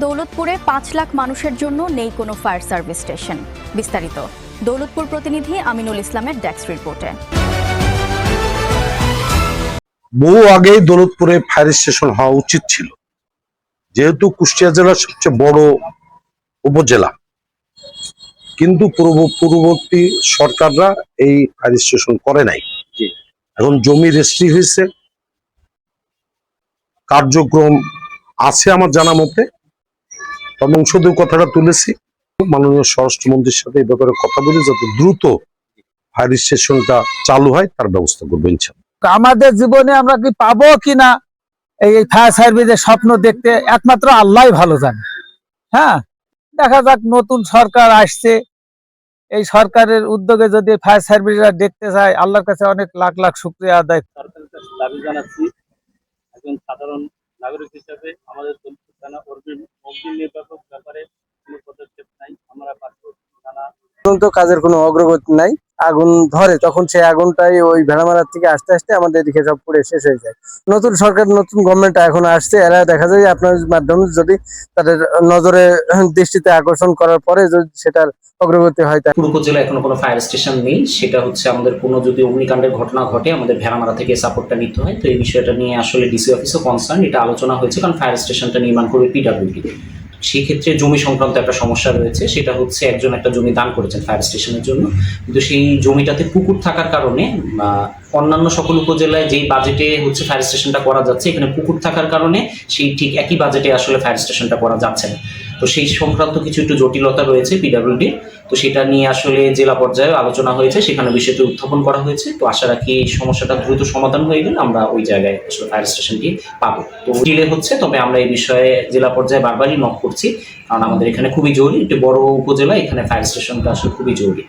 দৌলতপুরে ৫ লাখ মানুষের জন্য নেই কোনো ফায়ার সার্ভিস স্টেশন। বিস্তারিত দৌলতপুর প্রতিনিধি আমিনুল ইসলামের ডেস্ক রিপোর্টে। বহু আগেই দৌলতপুরে ফায়ার স্টেশন হওয়া উচিত ছিল, যেহেতু কুষ্টিয়া জেলার সবচেয়ে বড় উপজেলা, কিন্তু পূর্ববর্তী সরকাররা এই ফায়ার স্টেশন করে নাই। এখন জমি রেজিস্ট্রি হয়েছে, কার্যক্রম আছে আমার জানা মতে। তবে শুধু কথাটা তুলেছি, মাননীয় স্বরাষ্ট্রমন্ত্রীর সাথে এই ব্যাপারে কথা বলে যাতে দ্রুত ফায়ার স্টেশনটা চালু হয় তার ব্যবস্থা করবেন ইনশাআল্লাহ। আমাদের জীবনে আমরা কি পাবো কিনা এই ফায়ার সার্ভিসের স্বপ্ন দেখতে একমাত্র আল্লাহই ভালো জানে। হ্যাঁ, দেখা যাক, নতুন সরকার আসছে, এই সরকারের উদ্যোগে যদি ফায়ার সার্ভিসরা দেখতে চায়, আল্লাহর কাছে অনেক লাখ লাখ শুকরিয়া আদায়। সরকারের কাছে দাবি জানাচ্ছি, একজন সাধারণ নাগরিক হিসেবে আমাদের দৌলতপুর থানা অগ্নি নির্বাপক ব্যাপারে কোনো পদক্ষেপ নাই। আমরা পার্শ্ববর্তী থানা কাজের কোনো অগ্রগতি নাই। আগুন ধরে তখন সেই আগুনটাই ওই ভেড়ামারার থেকে আস্তে আস্তে আমাদের এদিকে সব পুড়ে শেষ হয়ে যায়। নতুন সরকার, নতুন গভর্নমেন্ট এখন আসছে, এরা দেখা যায় আপনার মাধ্যমে যদি তাদের নজরে দৃষ্টিতে আকর্ষণ করার পরে যদি সেটার অগ্রগতি হয়। পুরো উপজেলায় এখনো কোনো ফায়ার স্টেশন নেই। সেটা হচ্ছে আমাদের কোনো যদি অগ্নিকাণ্ডের ঘটনা ঘটে আমাদের ভেড়ামারা থেকে সাপোর্টটা নিতে হয়। তো এই বিষয়টা নিয়ে আসলে ডিসি অফিসও কনসার্ন, এটা আলোচনা হয়েছে, কারণ ফায়ার স্টেশনটা নির্মাণ করবে পিডব্লিউডি। সেই ক্ষেত্রে জমি সংক্রান্ত একটা সমস্যা রয়েছে, সেটা হচ্ছে একজন একটা জমি দান করেছেন ফায়ার স্টেশনের জন্য, কিন্তু সেই জমিটাতে পুকুর থাকার কারণে অন্যান্য সকল উপজেলায় যেই বাজেটে হচ্ছে ফায়ার স্টেশনটা করা যাচ্ছে, এখানে পুকুর থাকার কারণে সেই ঠিক একই বাজেটে আসলে ফায়ার স্টেশনটা করা যাচ্ছে না। তো সেই সংক্রান্ত কিছু একটু জটিলতা রয়েছে পিডব্লিউডি। তো সেটা নিয়ে আসলে জেলা পর্যায়ে আলোচনা হয়েছে, সেখানে বিষয়টি উত্থাপন করা হয়েছে। তো আশা রাখি এই সমস্যাটা দ্রুত সমাধান হয়ে গেলে আমরা ওই জায়গায় আসলে ফায়ার স্টেশনটি পাবো। তো ডিলে হচ্ছে, তবে আমরা এই বিষয়ে জেলা পর্যায়ে বারবারই নক করছি, কারণ আমাদের এখানে খুবই জরুরি, একটি বড় উপজেলা, এখানে ফায়ার স্টেশনটা আসলে খুবই জরুরি।